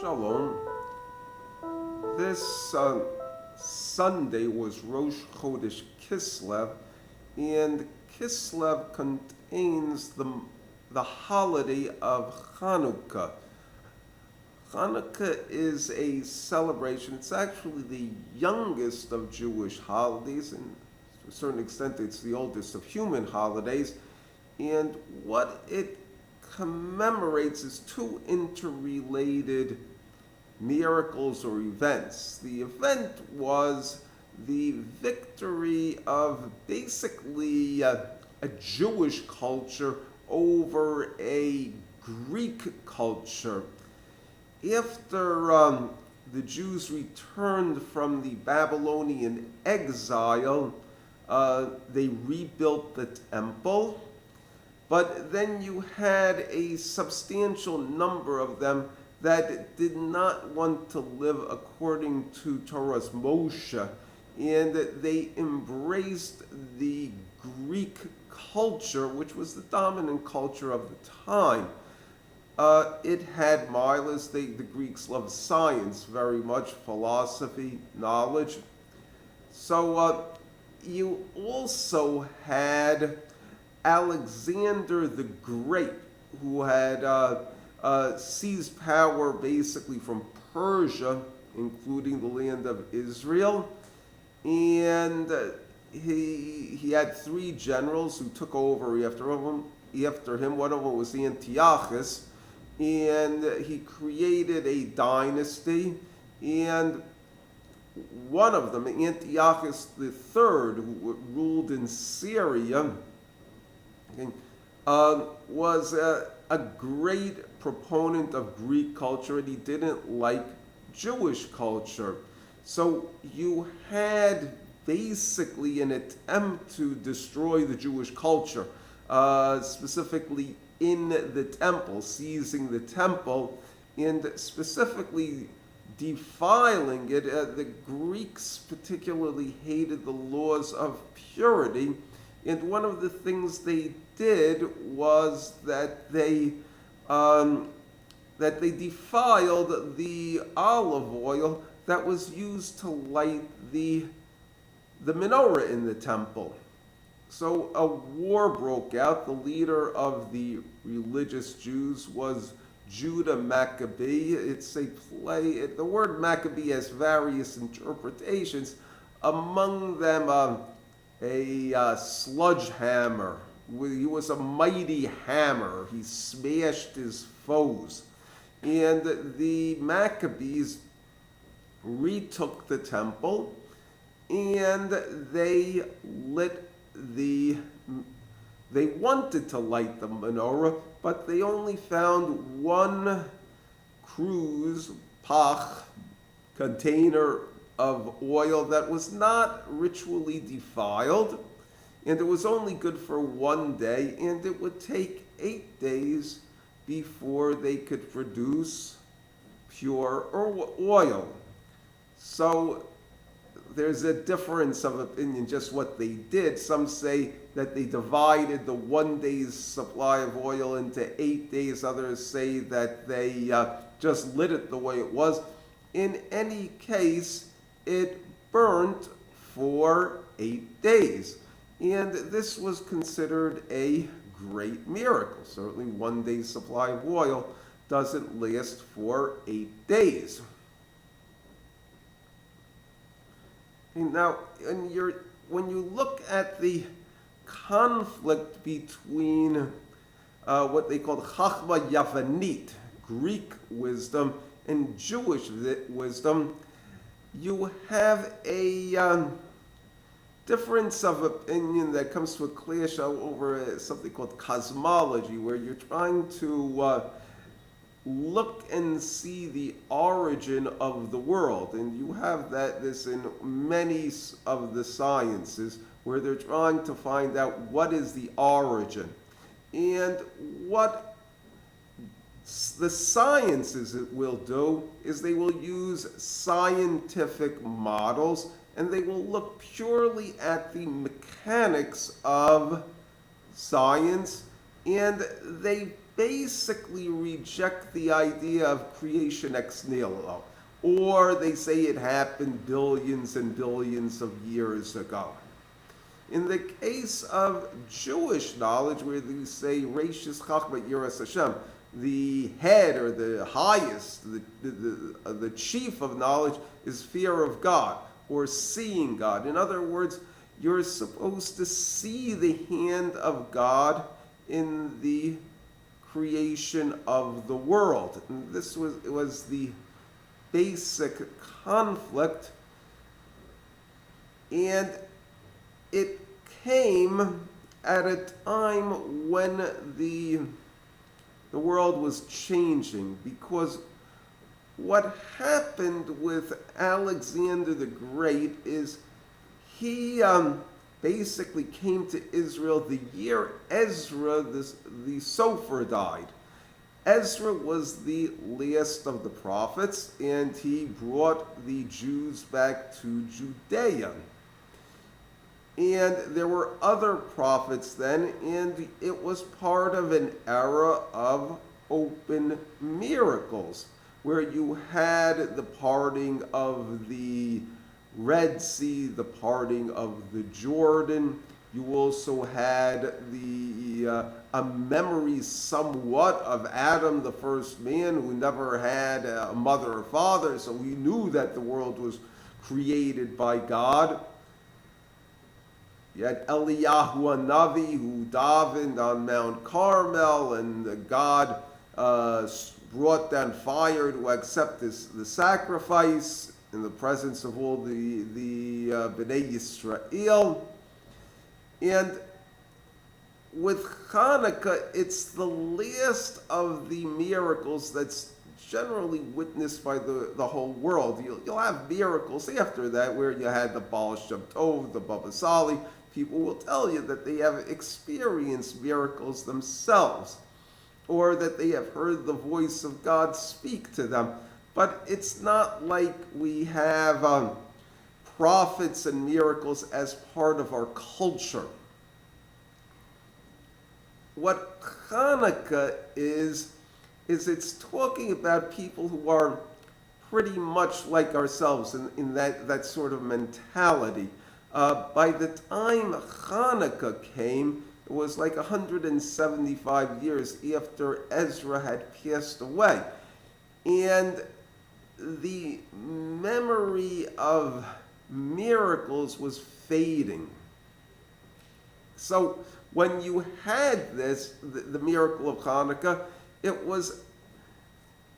Shalom. This Sunday was Rosh Chodesh Kislev, and Kislev contains the holiday of Hanuka. Hanuka is a celebration. It's actually the youngest of Jewish holidays, and to a certain extent, it's the oldest of human holidays. And what it commemorates is two interrelated miracles or events. The event was the victory of basically a Jewish culture over a Greek culture. After the Jews returned from the Babylonian exile, they rebuilt the temple, but then you had a substantial number of them that did not want to live according to Torah's Moshe, and they embraced the Greek culture, which was the dominant culture of the time. It had milas. The Greeks loved science very much, philosophy, knowledge. So you also had Alexander the Great, who had seized power basically from Persia, including the land of Israel. And he had three generals who took over after him. One of them was Antiochus, and he created a dynasty. And one of them, Antiochus III, who ruled in Syria, was a great proponent of Greek culture, and he didn't like Jewish culture. So you had basically an attempt to destroy the Jewish culture, specifically in the temple, seizing the temple, and specifically defiling it. The Greeks particularly hated the laws of purity, and one of the things they did was that they defiled the olive oil that was used to light the menorah in the temple. So a war broke out. The leader of the religious Jews was Judah Maccabee. It's a play. The word Maccabee has various interpretations. Among them, a sledgehammer. He was a mighty hammer. He smashed his foes. And the Maccabees retook the temple, and they wanted to light the menorah, but they only found one cruse, pach, container of oil that was not ritually defiled, and it was only good for one day, and it would take 8 days before they could produce pure oil. So there's a difference of opinion just what they did. Some say that they divided the 1 day's supply of oil into 8 days. Others say that they just lit it the way it was. In any case, it burnt for 8 days. And this was considered a great miracle. Certainly 1 day's supply of oil doesn't last for 8 days. And now, when you look at the conflict between what they call Chachma Yavanit, Greek wisdom, and Jewish wisdom, you have a difference of opinion that comes to a clash over something called cosmology, where you're trying to look and see the origin of the world. And you have this in many of the sciences, where they're trying to find out what is the origin. And what the sciences will do is they will use scientific models, and they will look purely at the mechanics of science, and they basically reject the idea of creation ex nihilo, or they say it happened billions and billions of years ago. In the case of Jewish knowledge, where they say Reishis Chachma Yiras Hashem, the head or the highest, the chief of knowledge is fear of God or seeing God. In other words, you're supposed to see the hand of God in the creation of the world. And this was the basic conflict, and it came at a time when the world was changing, because what happened with Alexander the Great is he basically came to Israel the year Ezra the Sofer died. Ezra was the last of the prophets, and he brought the Jews back to Judea. And there were other prophets then, and it was part of an era of open miracles, where you had the parting of the Red Sea, the parting of the Jordan. You also had a memory somewhat of Adam, the first man, who never had a mother or father, so he knew that the world was created by God. You had Eliyahu Hanavi, who davened on Mount Carmel, and God brought down fire to accept the sacrifice in the presence of all the Bnei Yisrael. And with Hanukkah, it's the last of the miracles that's generally witnessed by the whole world. You'll have miracles after that, where you had the Baal Shem Tov, the Baba Sali. People will tell you that they have experienced miracles themselves, or that they have heard the voice of God speak to them. But it's not like we have prophets and miracles as part of our culture. What Hanukkah is it's talking about people who are pretty much like ourselves in that sort of mentality. By the time Hanukkah came, it was like 175 years after Ezra had passed away. And the memory of miracles was fading. So when you had this, the miracle of Hanukkah, it was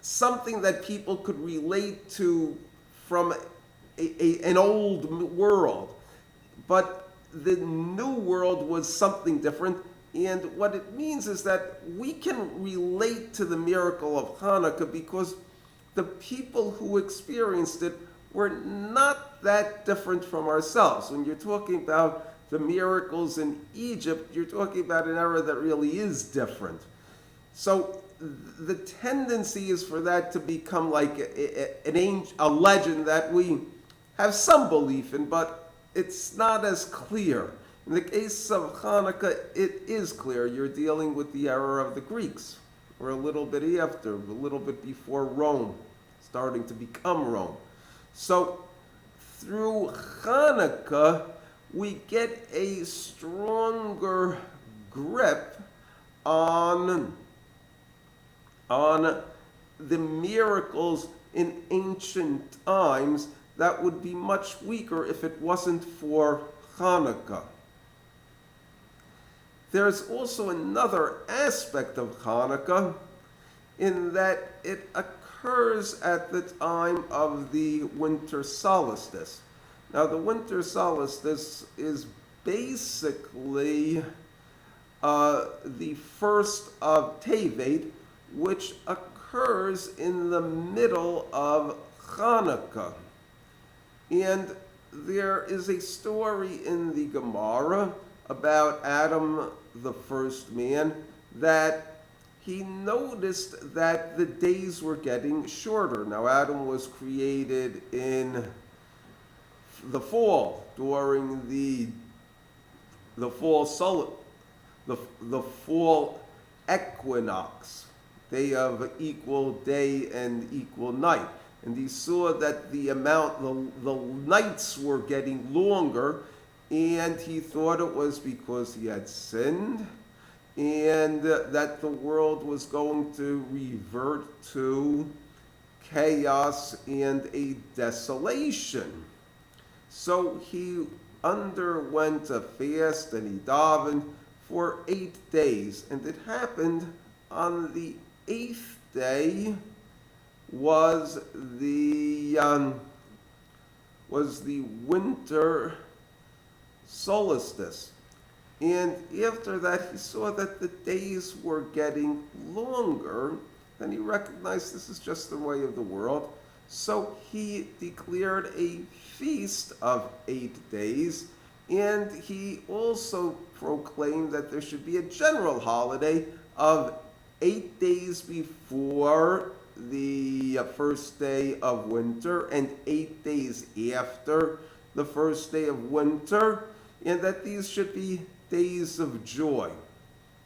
something that people could relate to from an old world. But the new world was something different. And what it means is that we can relate to the miracle of Hanukkah because the people who experienced it were not that different from ourselves. When you're talking about the miracles in Egypt, you're talking about an era that really is different. So the tendency is for that to become like a legend that we have some belief in, but it's not as clear. In the case of Hanukkah, it is clear. You're dealing with the era of the Greeks, or a little bit after, a little bit before Rome, starting to become Rome. So through Hanukkah, we get a stronger grip on the miracles in ancient times that would be much weaker if it wasn't for Hanukkah. There's also another aspect of Hanukkah in that it occurs at the time of the winter solstice. Now, the winter solstice is basically the first of Tevet, which occurs in the middle of Hanukkah. And there is a story in the Gemara about Adam, the first man, that he noticed that the days were getting shorter. Now, Adam was created in the fall, during the fall equinox, day of equal day and equal night. And he saw that the nights were getting longer, and he thought it was because he had sinned, and that the world was going to revert to chaos and a desolation. So he underwent a fast and he davened for 8 days. And it happened on the 8th day was the winter solstice. And after that, he saw that the days were getting longer. Then he recognized this is just the way of the world. So he declared a feast of 8 days. And he also proclaimed that there should be a general holiday of 8 days before the first day of winter and 8 days after the first day of winter, and that these should be days of joy.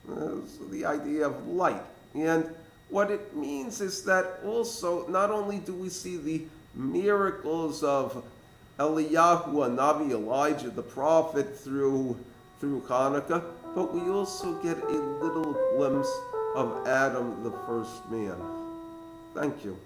So the idea of light. And what it means is that also, not only do we see the miracles of Eliyahu, Navi, Elijah, the prophet, through Hanukkah, but we also get a little glimpse of Adam, the first man. Thank you.